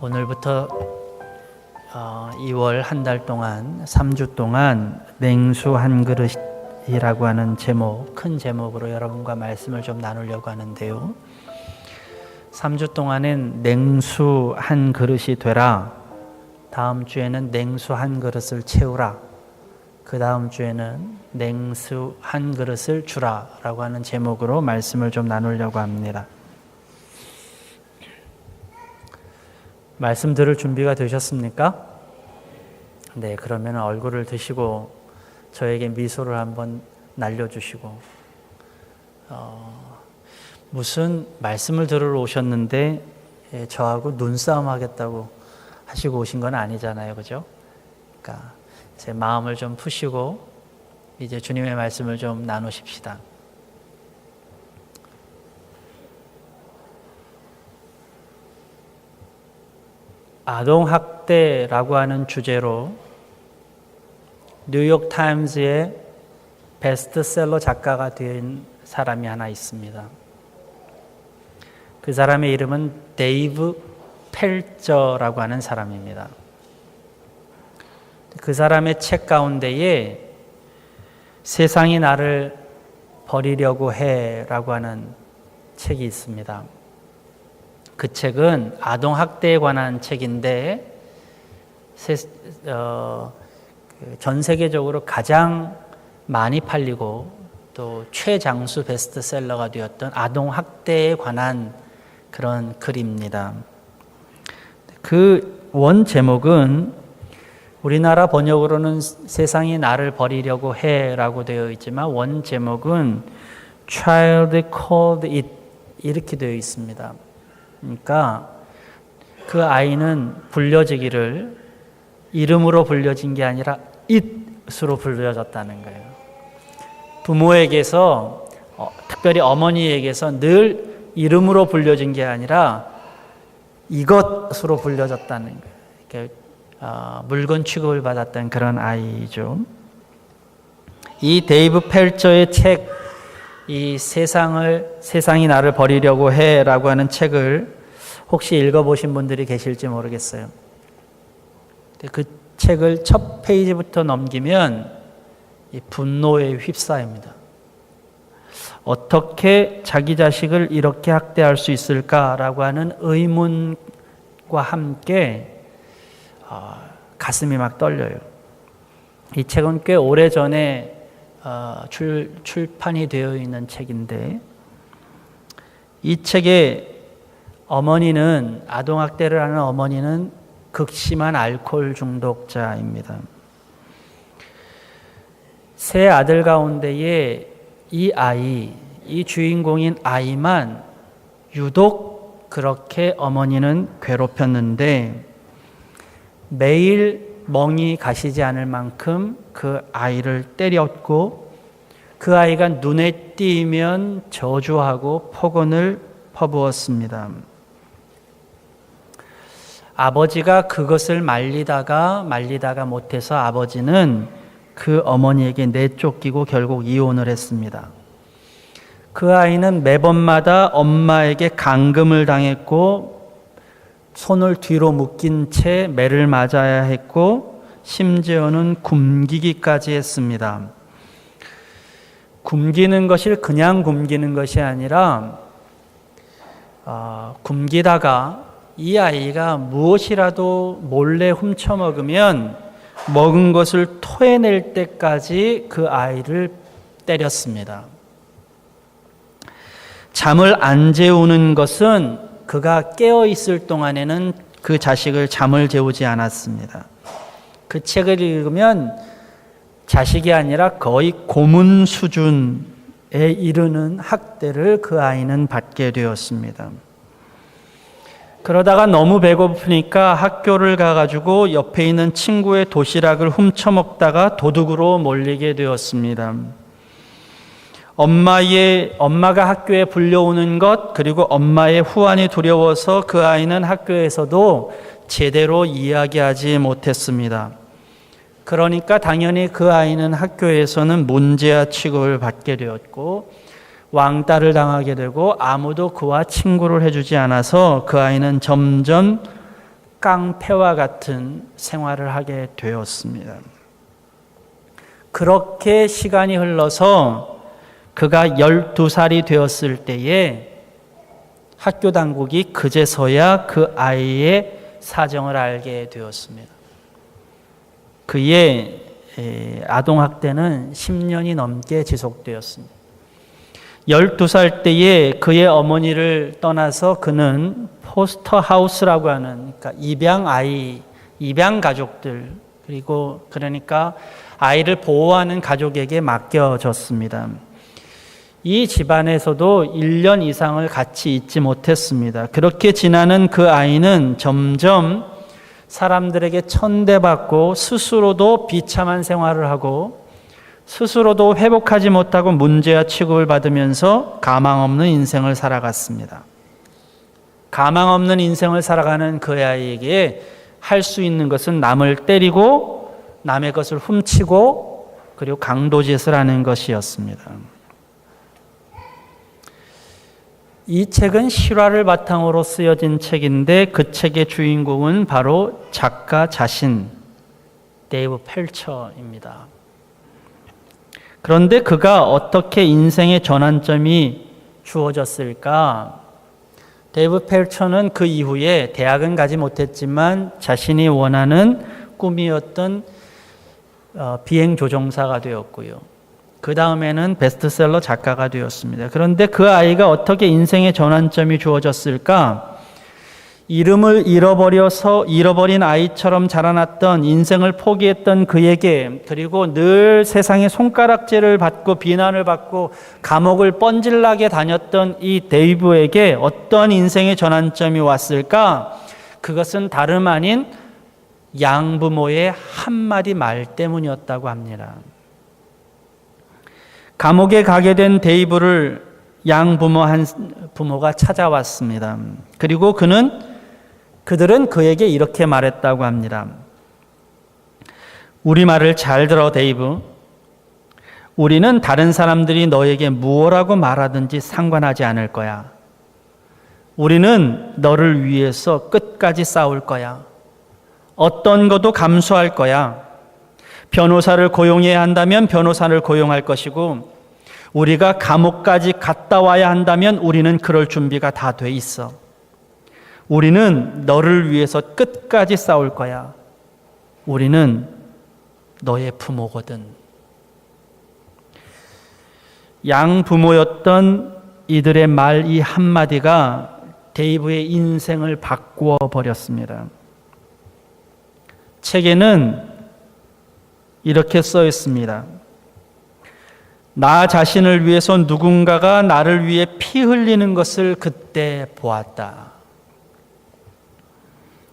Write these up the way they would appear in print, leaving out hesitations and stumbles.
오늘부터 2월 한 달 동안 3주 동안 냉수 한 그릇이라고 하는 제목, 큰 제목으로 여러분과 말씀을 좀 나누려고 하는데요. 3주 동안은 냉수 한 그릇이 되라, 다음 주에는 냉수 한 그릇을 채우라, 그 다음 주에는 냉수 한 그릇을 주라 라고 하는 제목으로 말씀을 좀 나누려고 합니다. 말씀 들을 준비가 되셨습니까? 네, 그러면 얼굴을 드시고 저에게 미소를 한번 날려주시고, 무슨 말씀을 들으러 오셨는데 저하고 눈싸움 하겠다고 하시고 오신 건 아니잖아요, 그죠? 그러니까 제 마음을 좀 푸시고 이제 주님의 말씀을 좀 나누십시다. 아동학대라고 하는 주제로 뉴욕 타임즈의 베스트셀러 작가가 된 사람이 하나 있습니다. 그 사람의 이름은 데이브 펠저라고 하는 사람입니다. 그 사람의 책 가운데에 세상이 나를 버리려고 해라고 하는 책이 있습니다. 그 책은 아동학대에 관한 책인데 전 세계적으로 가장 많이 팔리고 또 최장수 베스트셀러가 되었던 아동학대에 관한 그런 글입니다. 그 원 제목은 우리나라 번역으로는 세상이 나를 버리려고 해라고 되어 있지만 원 제목은 Child Called It 이렇게 되어 있습니다. 그러니까 그 아이는 불려지기를 이름으로 불려진 게 아니라 it으로 불려졌다는 거예요. 부모에게서 특별히 어머니에게서 늘 이름으로 불려진 게 아니라 이것으로 불려졌다는 거예요. 이렇게 물건 취급을 받았던 그런 아이죠. 이 데이브 펠저의 책, 이 세상이 나를 버리려고 해라고 하는 책을 혹시 읽어보신 분들이 계실지 모르겠어요. 그 책을 첫 페이지부터 넘기면 이 분노에 휩싸입니다. 어떻게 자기 자식을 이렇게 학대할 수 있을까라고 하는 의문과 함께 가슴이 막 떨려요. 이 책은 꽤 오래전에 출판이 되어 있는 책인데, 이 책의 어머니는, 아동학대를 하는 어머니는 극심한 알코올 중독자입니다. 세 아들 가운데에 이 주인공인 아이만 유독 그렇게 어머니는 괴롭혔는데 매일 멍이 가시지 않을 만큼 그 아이를 때렸고, 그 아이가 눈에 띄면 저주하고 폭언을 퍼부었습니다. 아버지가 그것을 말리다가 못해서 아버지는 그 어머니에게 내쫓기고 결국 이혼을 했습니다. 그 아이는 매번마다 엄마에게 감금을 당했고 손을 뒤로 묶인 채 매를 맞아야 했고 심지어는 굶기기까지 했습니다. 굶기는 것이 그냥 굶기는 것이 아니라 굶기다가 이 아이가 무엇이라도 몰래 훔쳐먹으면 먹은 것을 토해낼 때까지 그 아이를 때렸습니다. 잠을 안 재우는 것은 그가 깨어있을 동안에는 그 자식을 잠을 재우지 않았습니다. 그 책을 읽으면 자식이 아니라 거의 고문 수준에 이르는 학대를 그 아이는 받게 되었습니다. 그러다가 너무 배고프니까 학교를 가가지고 옆에 있는 친구의 도시락을 훔쳐먹다가 도둑으로 몰리게 되었습니다. 엄마가 학교에 불려오는 것, 그리고 엄마의 후환이 두려워서 그 아이는 학교에서도 제대로 이야기하지 못했습니다. 그러니까 당연히 그 아이는 학교에서는 문제아 취급을 받게 되었고 왕따를 당하게 되고 아무도 그와 친구를 해주지 않아서 그 아이는 점점 깡패와 같은 생활을 하게 되었습니다. 그렇게 시간이 흘러서 그가 12살이 되었을 때에 학교 당국이 그제서야 그 아이의 사정을 알게 되었습니다. 그의 아동학대는 10년이 넘게 지속되었습니다. 12살 때에 그의 어머니를 떠나서 그는 포스터 하우스라고 하는, 그러니까 입양 가족들, 그리고 그러니까 아이를 보호하는 가족에게 맡겨졌습니다. 이 집안에서도 1년 이상을 같이 있지 못했습니다. 그렇게 지나는 그 아이는 점점 사람들에게 천대받고 스스로도 비참한 생활을 하고 스스로도 회복하지 못하고 문제와 취급을 받으면서 가망 없는 인생을 살아갔습니다. 가망 없는 인생을 살아가는 그 아이에게 할 수 있는 것은 남을 때리고 남의 것을 훔치고 그리고 강도짓을 하는 것이었습니다. 이 책은 실화를 바탕으로 쓰여진 책인데 그 책의 주인공은 바로 작가 자신, 데이브 펠처입니다. 그런데 그가 어떻게 인생의 전환점이 주어졌을까? 데이브 펠처는 그 이후에 대학은 가지 못했지만 자신이 원하는 꿈이었던 비행조종사가 되었고요. 그 다음에는 베스트셀러 작가가 되었습니다. 그런데 그 아이가 어떻게 인생의 전환점이 주어졌을까? 이름을 잃어버린 아이처럼 자라났던, 인생을 포기했던 그에게, 그리고 늘 세상에 손가락질을 받고 비난을 받고 감옥을 뻔질나게 다녔던 이 데이브에게 어떤 인생의 전환점이 왔을까? 그것은 다름 아닌 양부모의 한마디 말 때문이었다고 합니다. 감옥에 가게 된 데이브를 부모가 찾아왔습니다. 그리고 그들은 그에게 이렇게 말했다고 합니다. 우리 말을 잘 들어, 데이브. 우리는 다른 사람들이 너에게 무엇라고 말하든지 상관하지 않을 거야. 우리는 너를 위해서 끝까지 싸울 거야. 어떤 것도 감수할 거야. 변호사를 고용해야 한다면 변호사를 고용할 것이고, 우리가 감옥까지 갔다 와야 한다면 우리는 그럴 준비가 다 돼 있어. 우리는 너를 위해서 끝까지 싸울 거야. 우리는 너의 부모거든. 양부모였던 이들의 말 이 한마디가 데이브의 인생을 바꾸어 버렸습니다. 책에는 이렇게 써 있습니다. 나 자신을 위해서 누군가가 나를 위해 피 흘리는 것을 그때 보았다.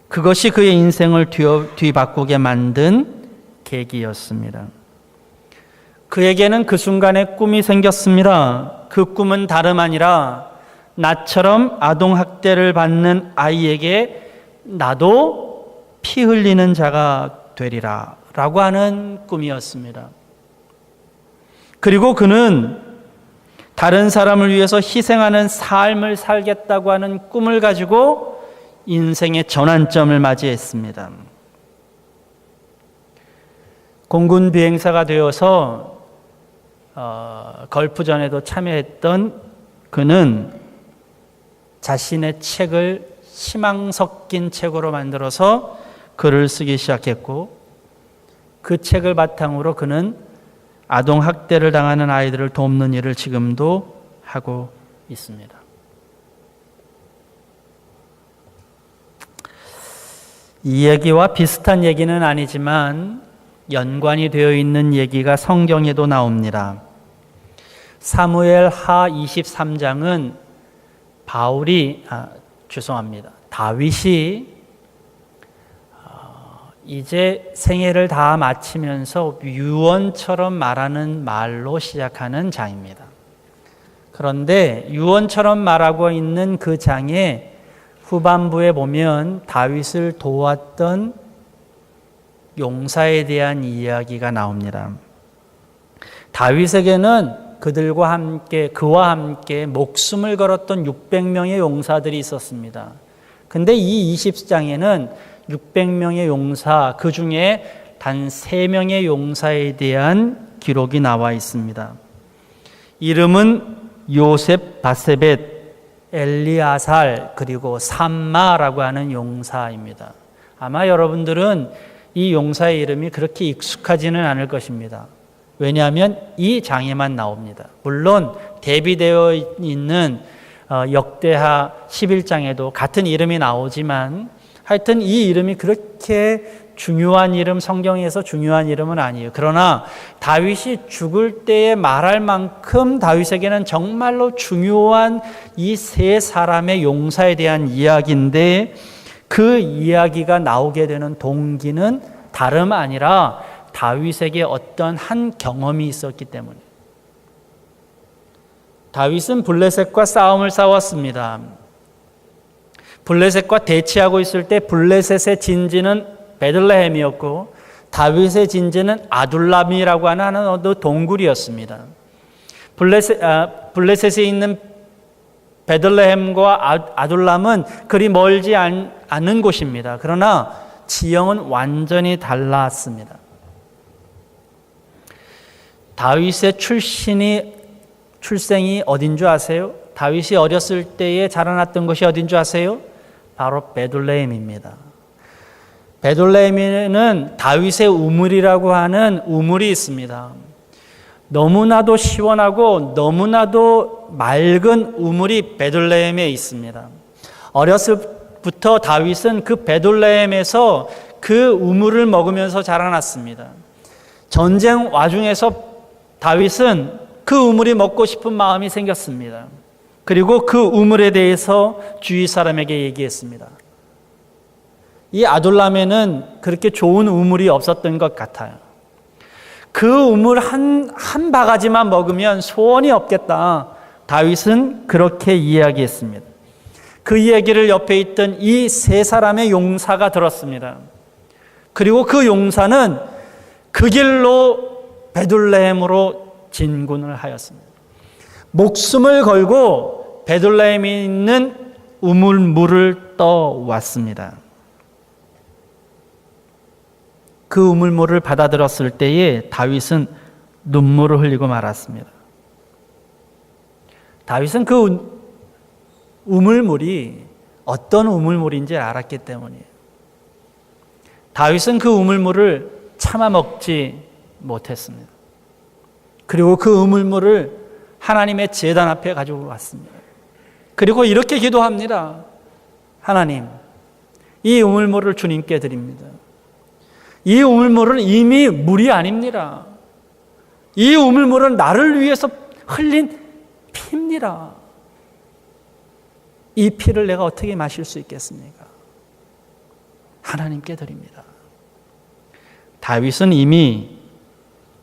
그것이 그의 인생을 뒤바꾸게 만든 계기였습니다. 그에게는 그 순간에 꿈이 생겼습니다. 그 꿈은 다름 아니라 나처럼 아동학대를 받는 아이에게 나도 피 흘리는 자가 되리라 라고 하는 꿈이었습니다. 그리고 그는 다른 사람을 위해서 희생하는 삶을 살겠다고 하는 꿈을 가지고 인생의 전환점을 맞이했습니다. 공군 비행사가 되어서 걸프전에도 참여했던 그는 자신의 책을 희망 섞인 책으로 만들어서 글을 쓰기 시작했고, 그 책을 바탕으로 그는 아동학대를 당하는 아이들을 돕는 일을 지금도 하고 있습니다. 이 얘기와 비슷한 얘기는 아니지만 연관이 되어 있는 얘기가 성경에도 나옵니다. 사무엘 하 23장은 다윗이 이제 생애를 다 마치면서 유언처럼 말하는 말로 시작하는 장입니다. 그런데 유언처럼 말하고 있는 그 장의 후반부에 보면 다윗을 도왔던 용사에 대한 이야기가 나옵니다. 다윗에게는 그와 함께 목숨을 걸었던 600명의 용사들이 있었습니다. 근데 이 20장에는 600명의 용사, 그 중에 단 3명의 용사에 대한 기록이 나와 있습니다. 이름은 요셉, 바세벳, 엘리아살, 그리고 삼마라고 하는 용사입니다. 아마 여러분들은 이 용사의 이름이 그렇게 익숙하지는 않을 것입니다. 왜냐하면 이 장에만 나옵니다. 물론 대비되어 있는 역대하 11장에도 같은 이름이 나오지만 하여튼 이 이름이 그렇게 중요한 이름, 성경에서 중요한 이름은 아니에요. 그러나 다윗이 죽을 때에 말할 만큼 다윗에게는 정말로 중요한 이 세 사람의 용사에 대한 이야기인데, 그 이야기가 나오게 되는 동기는 다름 아니라 다윗에게 어떤 한 경험이 있었기 때문에. 다윗은 블레셋과 싸움을 싸웠습니다. 블레셋과 대치하고 있을 때 블레셋의 진지는 베들레헴이었고 다윗의 진지는 아둘람이라고 하는 어느 동굴이었습니다. 블레셋에 있는 베들레헴과 아둘람은 그리 멀지 않은 곳입니다. 그러나 지형은 완전히 달랐습니다. 다윗의 출생이 어딘 줄 아세요? 다윗이 어렸을 때에 자라났던 곳이 어딘 줄 아세요? 바로 베들레헴입니다. 베들레헴에는 다윗의 우물이라고 하는 우물이 있습니다. 너무나도 시원하고 너무나도 맑은 우물이 베들레헴에 있습니다. 어렸을 부터 다윗은 그 베들레헴에서 그 우물을 먹으면서 자라났습니다. 전쟁 와중에서 다윗은 그 우물이 먹고 싶은 마음이 생겼습니다. 그리고 그 우물에 대해서 주위 사람에게 얘기했습니다. 이 아둘람에는 그렇게 좋은 우물이 없었던 것 같아요. 그 우물 한 바가지만 먹으면 소원이 없겠다. 다윗은 그렇게 이야기했습니다. 그 이야기를 옆에 있던 이 세 사람의 용사가 들었습니다. 그리고 그 용사는 그 길로 베들레헴으로 진군을 하였습니다. 목숨을 걸고 베들레헴에 있는 우물물을 떠왔습니다. 그 우물물을 받아들었을 때에 다윗은 눈물을 흘리고 말았습니다. 다윗은 그 우물물이 어떤 우물물인지 알았기 때문이에요. 다윗은 그 우물물을 참아 먹지 못했습니다. 그리고 그 우물물을 하나님의 제단 앞에 가지고 왔습니다. 그리고 이렇게 기도합니다. 하나님, 이 우물물을 주님께 드립니다. 이 우물물은 이미 물이 아닙니다. 이 우물물은 나를 위해서 흘린 피입니다. 이 피를 내가 어떻게 마실 수 있겠습니까? 하나님께 드립니다. 다윗은 이미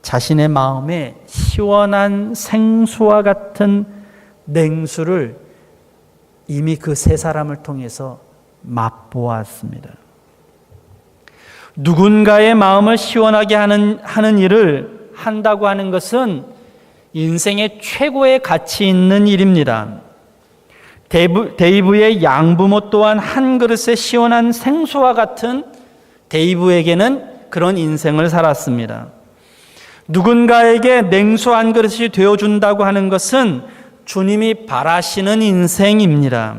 자신의 마음에 시원한 생수와 같은 냉수를 이미 그 세 사람을 통해서 맛보았습니다. 누군가의 마음을 시원하게 하는 일을 한다고 하는 것은 인생의 최고의 가치 있는 일입니다. 데이브의 양부모 또한 한 그릇의 시원한 생수와 같은 데이브에게는 그런 인생을 살았습니다. 누군가에게 냉수 한 그릇이 되어준다고 하는 것은 주님이 바라시는 인생입니다.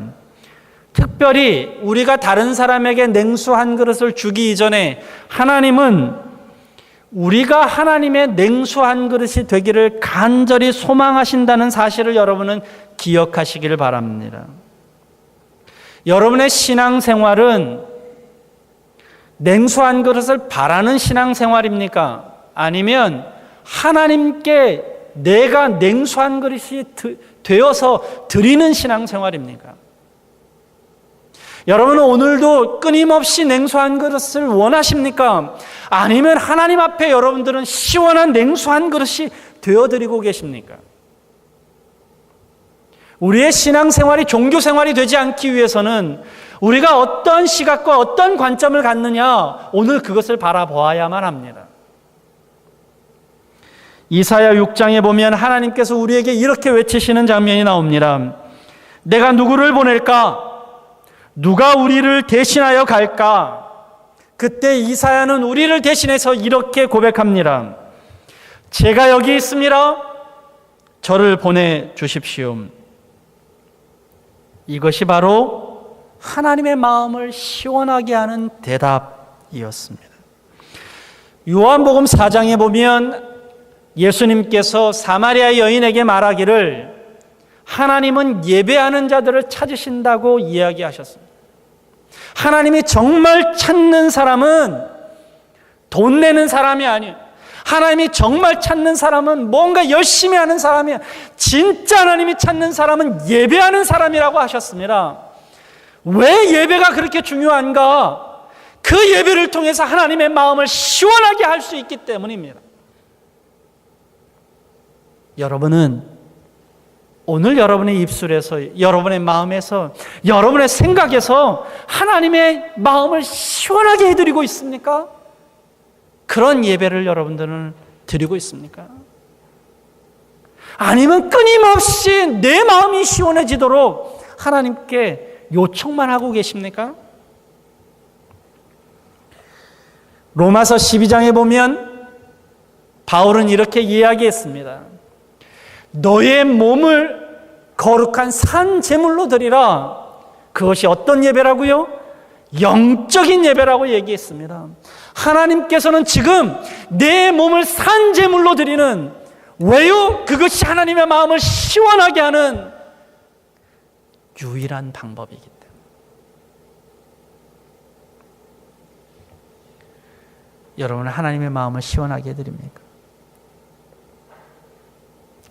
특별히 우리가 다른 사람에게 냉수 한 그릇을 주기 이전에 하나님은 우리가 하나님의 냉수 한 그릇이 되기를 간절히 소망하신다는 사실을 여러분은 기억하시기를 바랍니다. 여러분의 신앙생활은 냉수 한 그릇을 바라는 신앙생활입니까? 아니면 하나님께 내가 냉수 한 그릇이 되어서 드리는 신앙생활입니까? 여러분은 오늘도 끊임없이 냉수 한 그릇을 원하십니까? 아니면 하나님 앞에 여러분들은 시원한 냉수 한 그릇이 되어드리고 계십니까? 우리의 신앙생활이 종교생활이 되지 않기 위해서는 우리가 어떤 시각과 어떤 관점을 갖느냐, 오늘 그것을 바라보아야만 합니다. 이사야 6장에 보면 하나님께서 우리에게 이렇게 외치시는 장면이 나옵니다. 내가 누구를 보낼까? 누가 우리를 대신하여 갈까? 그때 이사야는 우리를 대신해서 이렇게 고백합니다. 제가 여기 있습니다. 저를 보내주십시오. 이것이 바로 하나님의 마음을 시원하게 하는 대답이었습니다. 요한복음 4장에 보면 예수님께서 사마리아 여인에게 말하기를 하나님은 예배하는 자들을 찾으신다고 이야기하셨습니다. 하나님이 정말 찾는 사람은 돈 내는 사람이 아니에요. 하나님이 정말 찾는 사람은 뭔가 열심히 하는 사람이에요. 진짜 하나님이 찾는 사람은 예배하는 사람이라고 하셨습니다. 왜 예배가 그렇게 중요한가? 그 예배를 통해서 하나님의 마음을 시원하게 할 수 있기 때문입니다. 여러분은 오늘 여러분의 입술에서, 여러분의 마음에서, 여러분의 생각에서 하나님의 마음을 시원하게 해드리고 있습니까? 그런 예배를 여러분들은 드리고 있습니까? 아니면 끊임없이 내 마음이 시원해지도록 하나님께 요청만 하고 계십니까? 로마서 12장에 보면 바울은 이렇게 이야기했습니다. 너의 몸을 거룩한 산 제물로 드리라. 그것이 어떤 예배라고요? 영적인 예배라고 얘기했습니다. 하나님께서는 지금 내 몸을 산 제물로 드리는, 왜요? 그것이 하나님의 마음을 시원하게 하는 유일한 방법이기 때문에. 여러분은 하나님의 마음을 시원하게 해드립니까?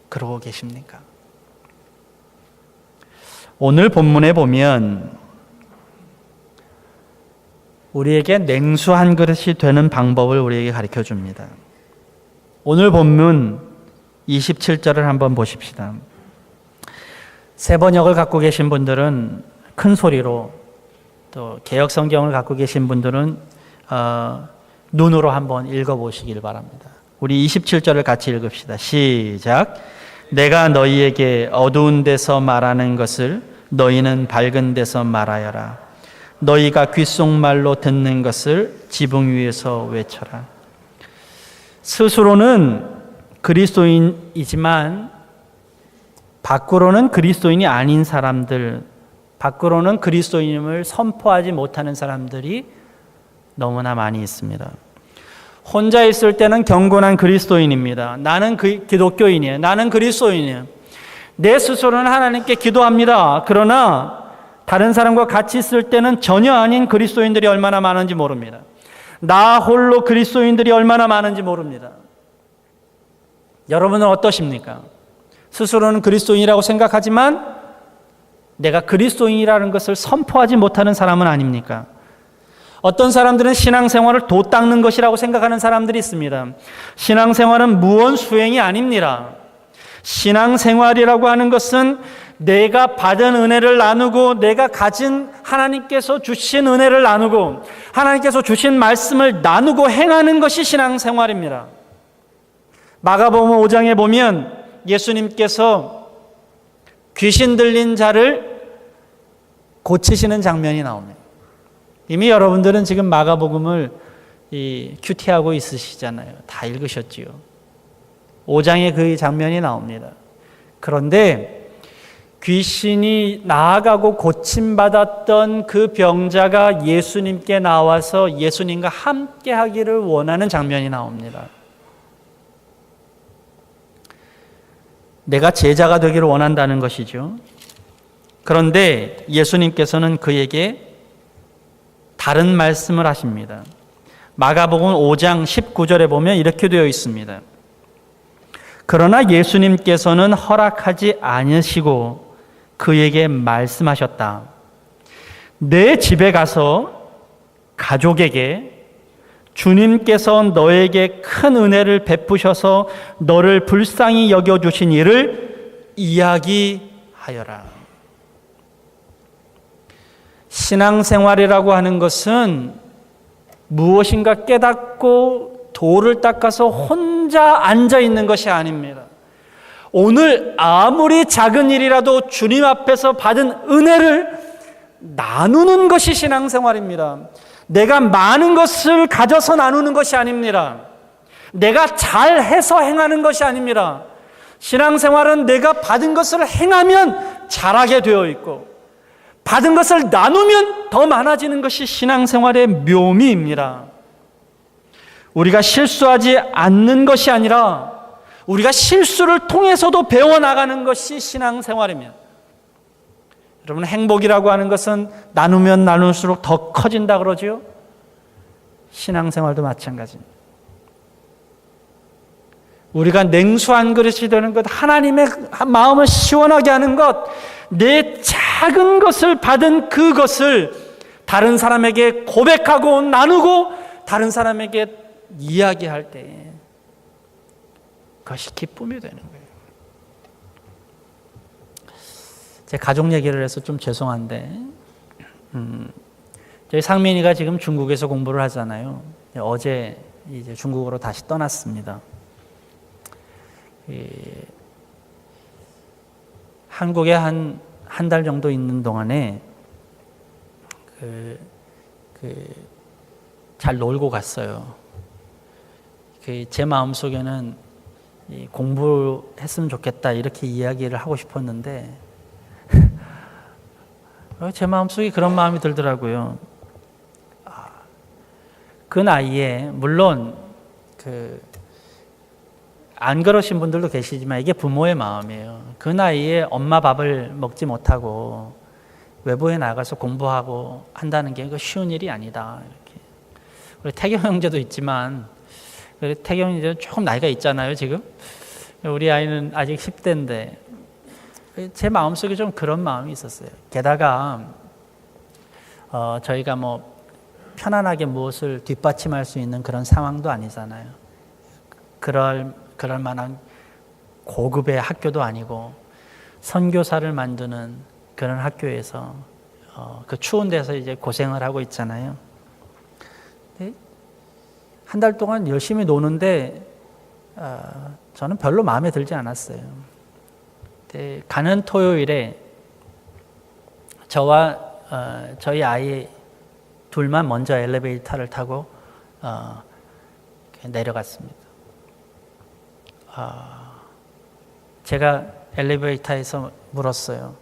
그러고 계십니까? 오늘 본문에 보면 우리에게 냉수 한 그릇이 되는 방법을 우리에게 가르쳐 줍니다. 오늘 본문 27절을 한번 보십시다. 새 번역을 갖고 계신 분들은 큰 소리로, 또 개역 성경을 갖고 계신 분들은 눈으로 한번 읽어보시길 바랍니다. 우리 27절을 같이 읽읍시다. 시작. 내가 너희에게 어두운 데서 말하는 것을 너희는 밝은 데서 말하여라. 너희가 귓속말로 듣는 것을 지붕 위에서 외쳐라. 스스로는 그리스도인이지만 밖으로는 그리스도인이 아닌 사람들, 밖으로는 그리스도인임을 선포하지 못하는 사람들이 너무나 많이 있습니다. 혼자 있을 때는 경건한 그리스도인입니다. 나는 기독교인이에요. 나는 그리스도인이에요. 내 스스로는 하나님께 기도합니다. 그러나 다른 사람과 같이 있을 때는 전혀 아닌 그리스도인들이 얼마나 많은지 모릅니다. 나 홀로 그리스도인들이 얼마나 많은지 모릅니다. 여러분은 어떠십니까? 스스로는 그리스도인이라고 생각하지만 내가 그리스도인이라는 것을 선포하지 못하는 사람은 아닙니까? 어떤 사람들은 신앙생활을 도 닦는 것이라고 생각하는 사람들이 있습니다. 신앙생활은 무언 수행이 아닙니다. 신앙생활이라고 하는 것은 내가 받은 은혜를 나누고, 내가 가진 하나님께서 주신 은혜를 나누고, 하나님께서 주신 말씀을 나누고 행하는 것이 신앙생활입니다. 마가복음 5장에 보면 예수님께서 귀신 들린 자를 고치시는 장면이 나옵니다. 이미 여러분들은 지금 마가복음을 큐티하고 있으시잖아요. 다 읽으셨지요. 5장에 그 장면이 나옵니다. 그런데 귀신이 나아가고 고침받았던 그 병자가 예수님께 나와서 예수님과 함께 하기를 원하는 장면이 나옵니다. 내가 제자가 되기를 원한다는 것이죠. 그런데 예수님께서는 그에게 다른 말씀을 하십니다. 마가복음 5장 19절에 보면 이렇게 되어 있습니다. 그러나 예수님께서는 허락하지 않으시고 그에게 말씀하셨다. 내 집에 가서 가족에게 주님께서 너에게 큰 은혜를 베푸셔서 너를 불쌍히 여겨주신 일을 이야기하여라. 신앙생활이라고 하는 것은 무엇인가 깨닫고 돌을 닦아서 혼자 앉아있는 것이 아닙니다. 오늘 아무리 작은 일이라도 주님 앞에서 받은 은혜를 나누는 것이 신앙생활입니다. 내가 많은 것을 가져서 나누는 것이 아닙니다. 내가 잘해서 행하는 것이 아닙니다. 신앙생활은 내가 받은 것을 행하면 잘하게 되어 있고 받은 것을 나누면 더 많아지는 것이 신앙생활의 묘미입니다. 우리가 실수하지 않는 것이 아니라 우리가 실수를 통해서도 배워나가는 것이 신앙생활입니다. 여러분, 행복이라고 하는 것은 나누면 나눌수록 더 커진다 그러지요? 신앙생활도 마찬가지입니다. 우리가 냉수 한 그릇이 되는 것, 하나님의 마음을 시원하게 하는 것, 내 작은 것을 받은 그것을 다른 사람에게 고백하고 나누고 다른 사람에게 이야기할 때 그것이 기쁨이 되는 거예요. 제 가족 얘기를 해서 좀 죄송한데 저희 상민이가 지금 중국에서 공부를 하잖아요. 어제 이제 중국으로 다시 떠났습니다. 한국에 한 달 정도 있는 동안에 잘 놀고 갔어요. 제 마음속에는 공부했으면 좋겠다 이렇게 이야기를 하고 싶었는데 제 마음속에 그런 마음이 들더라고요. 그 나이에 물론 안 그러신 분들도 계시지만 이게 부모의 마음이에요. 그 나이에 엄마 밥을 먹지 못하고 외부에 나가서 공부하고 한다는 게 쉬운 일이 아니다. 이렇게. 우리 태경 형제도 있지만 태경 형제는 조금 나이가 있잖아요, 지금. 우리 아이는 아직 10대인데 제 마음속에 좀 그런 마음이 있었어요. 게다가 저희가 뭐 편안하게 무엇을 뒷받침할 수 있는 그런 상황도 아니잖아요. 그럴 만한 고급의 학교도 아니고 선교사를 만드는 그런 학교에서 그 추운 데서 이제 고생을 하고 있잖아요. 한 달 동안 열심히 노는데 저는 별로 마음에 들지 않았어요. 가는 토요일에 저와 저희 아이 둘만 먼저 엘리베이터를 타고 내려갔습니다. 제가 엘리베이터에서 물었어요.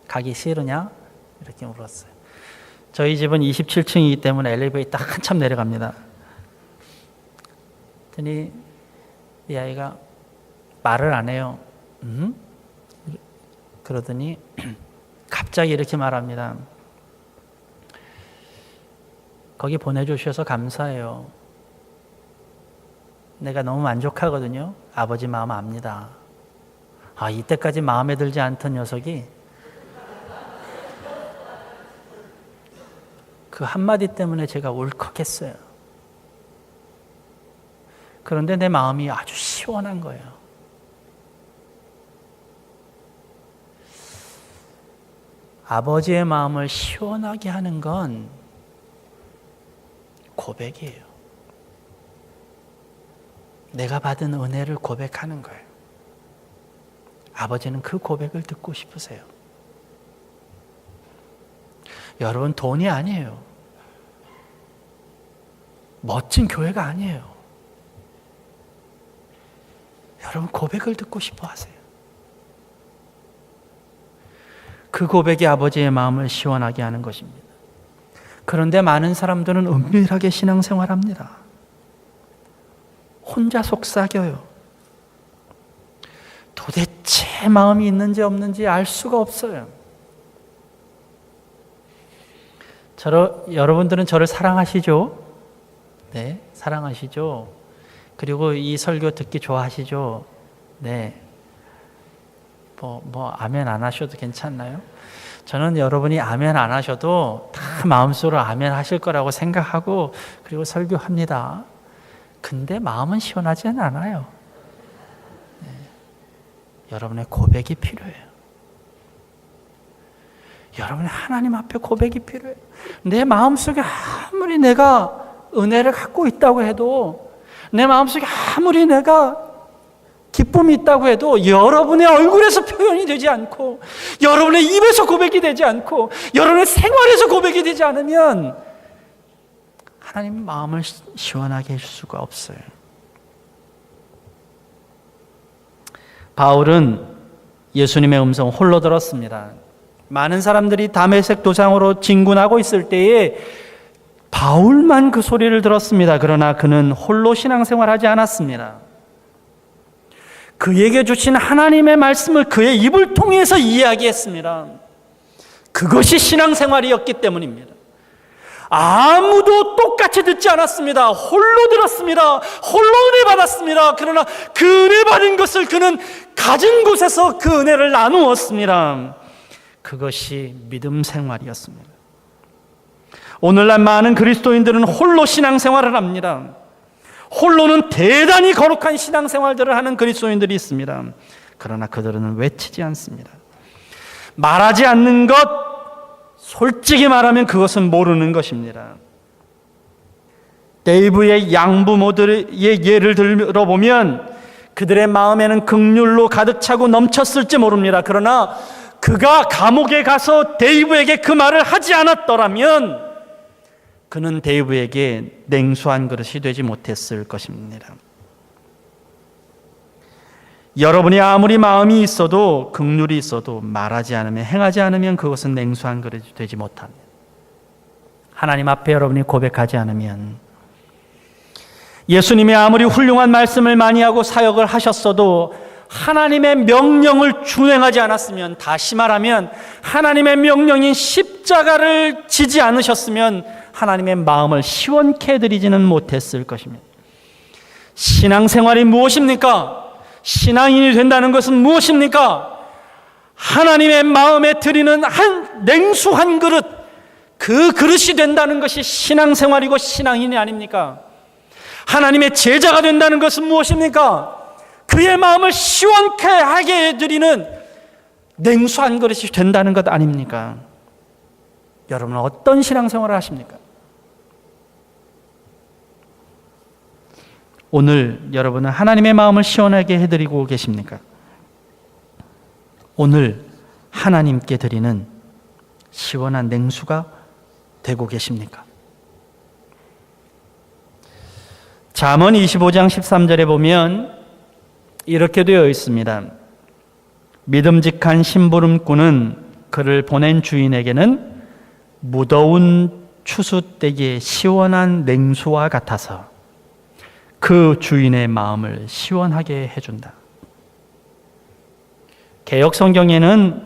가기 싫으냐? 이렇게 물었어요. 저희 집은 27층이기 때문에 엘리베이터 한참 내려갑니다. 그랬더니 이 아이가 말을 안 해요. 그러더니 갑자기 이렇게 말합니다. 거기 보내주셔서 감사해요. 내가 너무 만족하거든요. 아버지 마음 압니다. 이때까지 마음에 들지 않던 녀석이 그 한마디 때문에 제가 울컥했어요. 그런데 내 마음이 아주 시원한 거예요. 아버지의 마음을 시원하게 하는 건 고백이에요. 내가 받은 은혜를 고백하는 거예요. 아버지는 그 고백을 듣고 싶으세요. 여러분, 돈이 아니에요. 멋진 교회가 아니에요. 여러분, 고백을 듣고 싶어 하세요. 그 고백이 아버지의 마음을 시원하게 하는 것입니다. 그런데 많은 사람들은 은밀하게 신앙생활합니다. 혼자 속삭여요. 도대체 마음이 있는지 없는지 알 수가 없어요. 여러분들은 저를 사랑하시죠? 네, 사랑하시죠? 그리고 이 설교 듣기 좋아하시죠? 네. 아멘 안 하셔도 괜찮나요? 저는 여러분이 아멘 안 하셔도 다 마음속으로 아멘 하실 거라고 생각하고 그리고 설교합니다. 근데 마음은 시원하지는 않아요. 네. 여러분의 고백이 필요해요. 여러분의 하나님 앞에 고백이 필요해요. 내 마음속에 아무리 내가 은혜를 갖고 있다고 해도 내 마음속에 아무리 내가 기쁨이 있다고 해도 여러분의 얼굴에서 표현이 되지 않고 여러분의 입에서 고백이 되지 않고 여러분의 생활에서 고백이 되지 않으면 하나님 마음을 시원하게 해줄 수가 없어요. 바울은 예수님의 음성을 홀로 들었습니다. 많은 사람들이 다메섹 도상으로 진군하고 있을 때에 바울만 그 소리를 들었습니다. 그러나 그는 홀로 신앙생활하지 않았습니다. 그에게 주신 하나님의 말씀을 그의 입을 통해서 이야기했습니다. 그것이 신앙생활이었기 때문입니다. 아무도 똑같이 듣지 않았습니다. 홀로 들었습니다. 홀로 은혜 받았습니다. 그러나 그 은혜 받은 것을 그는 가진 곳에서 그 은혜를 나누었습니다. 그것이 믿음 생활이었습니다. 오늘날 많은 그리스도인들은 홀로 신앙생활을 합니다. 홀로는 대단히 거룩한 신앙생활들을 하는 그리스도인들이 있습니다. 그러나 그들은 외치지 않습니다. 말하지 않는 것, 솔직히 말하면 그것은 모르는 것입니다. 데이브의 양부모들의 예를 들어보면 그들의 마음에는 긍휼로 가득 차고 넘쳤을지 모릅니다. 그러나 그가 감옥에 가서 데이브에게 그 말을 하지 않았더라면 그는 데이브에게 냉수한 그릇이 되지 못했을 것입니다. 여러분이 아무리 마음이 있어도 긍휼이 있어도 말하지 않으면, 행하지 않으면 그것은 냉수한 그릇이 되지 못합니다. 하나님 앞에 여러분이 고백하지 않으면, 예수님이 아무리 훌륭한 말씀을 많이 하고 사역을 하셨어도 하나님의 명령을 준행하지 않았으면, 다시 말하면 하나님의 명령인 십자가를 지지 않으셨으면 하나님의 마음을 시원케 해드리지는 못했을 것입니다. 신앙생활이 무엇입니까? 신앙인이 된다는 것은 무엇입니까? 하나님의 마음에 드리는 한 냉수한 그릇, 그 그릇이 된다는 것이 신앙생활이고 신앙인이 아닙니까? 하나님의 제자가 된다는 것은 무엇입니까? 그의 마음을 시원케 하게 해드리는 냉수한 그릇이 된다는 것 아닙니까? 여러분은 어떤 신앙생활을 하십니까? 오늘 여러분은 하나님의 마음을 시원하게 해드리고 계십니까? 오늘 하나님께 드리는 시원한 냉수가 되고 계십니까? 잠언 25장 13절에 보면 이렇게 되어 있습니다. 믿음직한 심부름꾼은 그를 보낸 주인에게는 무더운 추수때기의 시원한 냉수와 같아서 그 주인의 마음을 시원하게 해준다. 개역 성경에는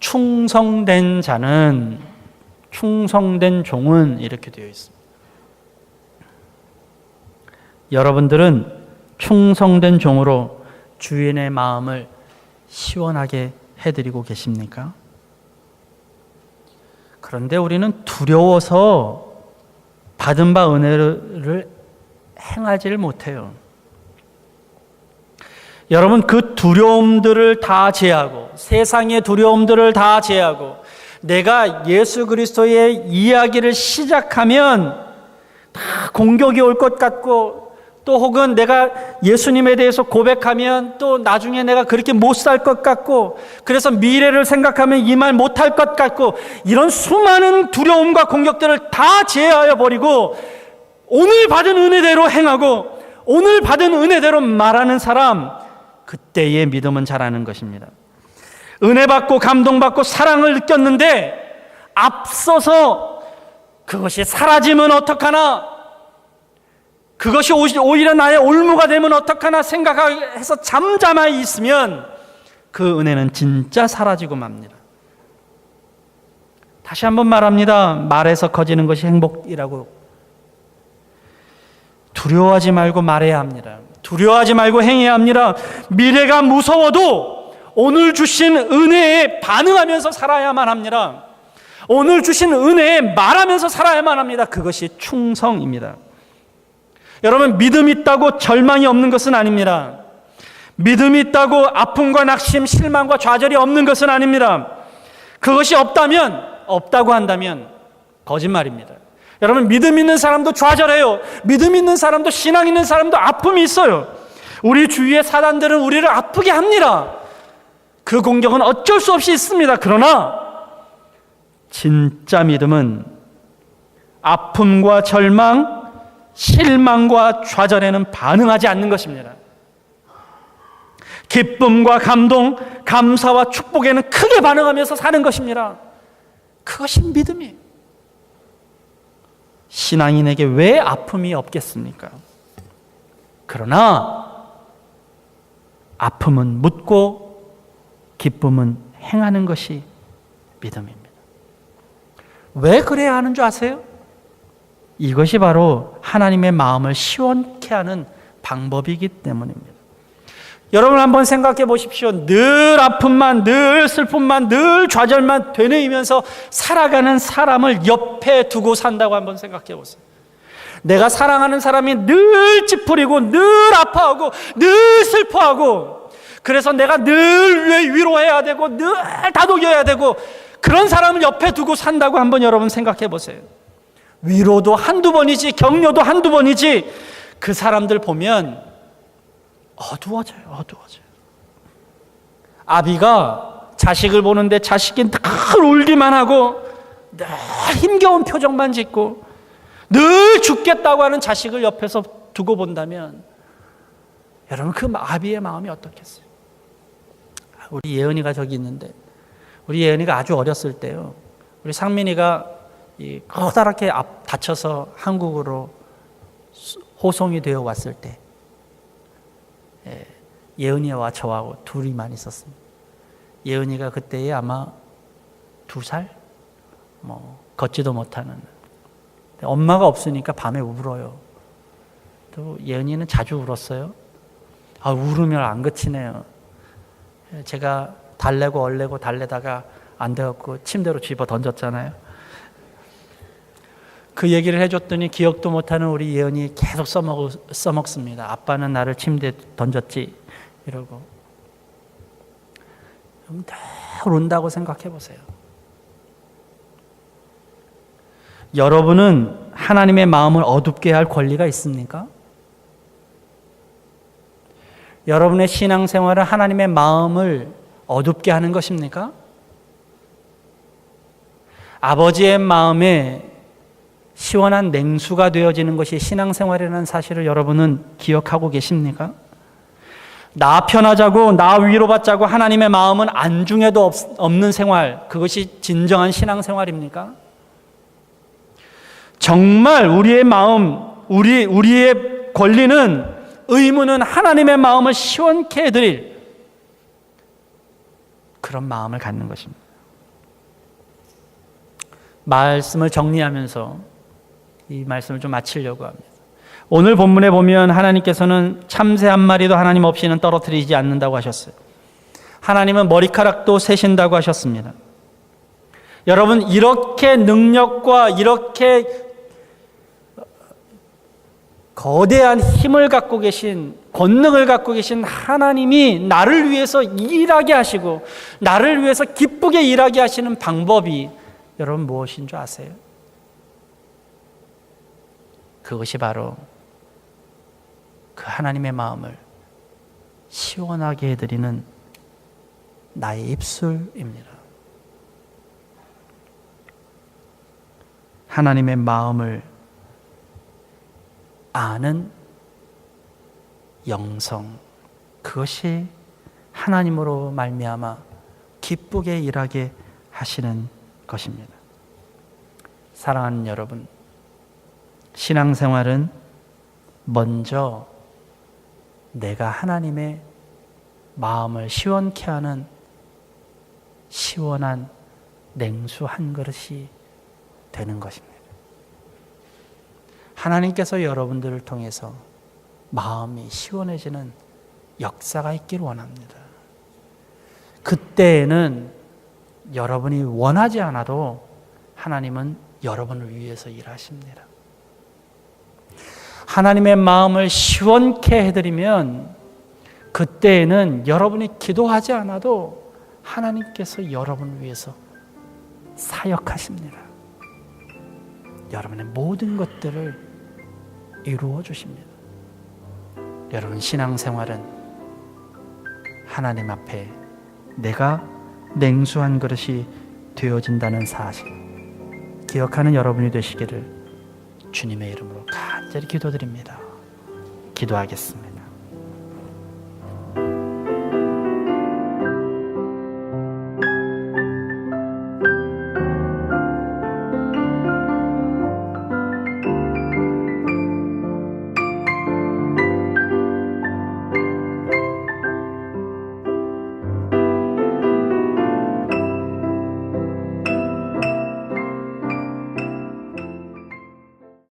충성된 자는, 충성된 종은 이렇게 되어 있습니다. 여러분들은 충성된 종으로 주인의 마음을 시원하게 해드리고 계십니까? 그런데 우리는 두려워서 받은 바 은혜를 행하지를 못해요. 여러분, 그 두려움들을 다 제하고, 세상의 두려움들을 다 제하고, 내가 예수 그리스도의 이야기를 시작하면 다 공격이 올 것 같고, 또 혹은 내가 예수님에 대해서 고백하면 또 나중에 내가 그렇게 못 살 것 같고, 그래서 미래를 생각하면 이 말 못할 것 같고, 이런 수많은 두려움과 공격들을 다 제하여 버리고 오늘 받은 은혜대로 행하고 오늘 받은 은혜대로 말하는 사람, 그때의 믿음은 자라는 것입니다. 은혜 받고 감동받고 사랑을 느꼈는데 앞서서 그것이 사라지면 어떡하나, 그것이 오히려 나의 올무가 되면 어떡하나 생각해서 잠잠하여 있으면 그 은혜는 진짜 사라지고 맙니다. 다시 한번 말합니다. 말에서 커지는 것이 행복이라고. 두려워하지 말고 말해야 합니다. 두려워하지 말고 행해야 합니다. 미래가 무서워도 오늘 주신 은혜에 반응하면서 살아야만 합니다. 오늘 주신 은혜에 말하면서 살아야만 합니다. 그것이 충성입니다. 여러분, 믿음이 있다고 절망이 없는 것은 아닙니다. 믿음이 있다고 아픔과 낙심, 실망과 좌절이 없는 것은 아닙니다. 그것이 없다고 한다면 거짓말입니다. 여러분, 믿음 있는 사람도 좌절해요. 믿음 있는 사람도, 신앙 있는 사람도 아픔이 있어요. 우리 주위의 사단들은 우리를 아프게 합니다. 그 공격은 어쩔 수 없이 있습니다. 그러나 진짜 믿음은 아픔과 절망, 실망과 좌절에는 반응하지 않는 것입니다. 기쁨과 감동, 감사와 축복에는 크게 반응하면서 사는 것입니다. 그것이 믿음이에요. 신앙인에게 왜 아픔이 없겠습니까? 그러나 아픔은 묻고 기쁨은 행하는 것이 믿음입니다. 왜 그래야 하는 줄 아세요? 이것이 바로 하나님의 마음을 시원케 하는 방법이기 때문입니다. 여러분 한번 생각해 보십시오. 늘 아픔만, 늘 슬픔만, 늘 좌절만 되뇌이면서 살아가는 사람을 옆에 두고 산다고 한번 생각해 보세요. 내가 사랑하는 사람이 늘 찌푸리고 늘 아파하고 늘 슬퍼하고, 그래서 내가 늘 위로해야 되고 늘 다독여야 되고, 그런 사람을 옆에 두고 산다고 한번 여러분 생각해 보세요. 위로도 한두 번이지 격려도 한두 번이지 그 사람들 보면 어두워져요. 아비가 자식을 보는데 자식이 늘 울기만 하고 늘 힘겨운 표정만 짓고 늘 죽겠다고 하는 자식을 옆에서 두고 본다면 여러분 그 아비의 마음이 어떻겠어요? 우리 예은이가 저기 있는데, 우리 예은이가 아주 어렸을 때요, 우리 상민이가 커다랗게 다쳐서 한국으로 호송이 되어 왔을 때 예은이와 저하고 둘이만 있었습니다. 예은이가 그때에 아마 2살? 걷지도 못하는. 엄마가 없으니까 밤에 울어요. 또 예은이는 자주 울었어요. 울으면 안 그치네요. 제가 달래고 얼래고 달래다가 안 되었고 침대로 집어 던졌잖아요. 그 얘기를 해줬더니 기억도 못하는 우리 예은이 계속 써먹습니다. 아빠는 나를 침대에 던졌지 이러고. 늘 운다고 생각해 보세요. 여러분은 하나님의 마음을 어둡게 할 권리가 있습니까? 여러분의 신앙생활은 하나님의 마음을 어둡게 하는 것입니까? 아버지의 마음에 시원한 냉수가 되어지는 것이 신앙생활이라는 사실을 여러분은 기억하고 계십니까? 나 편하자고, 나 위로받자고 하나님의 마음은 안중에도 없는 생활, 그것이 진정한 신앙생활입니까? 정말 우리의 마음, 우리의 권리는, 의무는 하나님의 마음을 시원케 해드릴 그런 마음을 갖는 것입니다. 말씀을 정리하면서 이 말씀을 좀 마치려고 합니다. 오늘 본문에 보면 하나님께서는 참새 한 마리도 하나님 없이는 떨어뜨리지 않는다고 하셨어요. 하나님은 머리카락도 세신다고 하셨습니다. 여러분, 이렇게 능력과 이렇게 거대한 힘을 갖고 계신, 권능을 갖고 계신 하나님이 나를 위해서 일하게 하시고 나를 위해서 기쁘게 일하게 하시는 방법이 여러분 무엇인 줄 아세요? 그것이 바로 그 하나님의 마음을 시원하게 해드리는 나의 입술입니다. 하나님의 마음을 아는 영성, 그것이 하나님으로 말미암아 기쁘게 일하게 하시는 것입니다. 사랑하는 여러분, 신앙생활은 먼저 내가 하나님의 마음을 시원케 하는 시원한 냉수 한 그릇이 되는 것입니다. 하나님께서 여러분들을 통해서 마음이 시원해지는 역사가 있기를 원합니다. 그때에는 여러분이 원하지 않아도 하나님은 여러분을 위해서 일하십니다. 하나님의 마음을 시원케 해드리면 그때에는 여러분이 기도하지 않아도 하나님께서 여러분을 위해서 사역하십니다. 여러분의 모든 것들을 이루어 주십니다. 여러분, 신앙생활은 하나님 앞에 내가 냉수한 그릇이 되어진다는 사실 기억하는 여러분이 되시기를 주님의 이름으로 간절히 기도드립니다. 기도하겠습니다.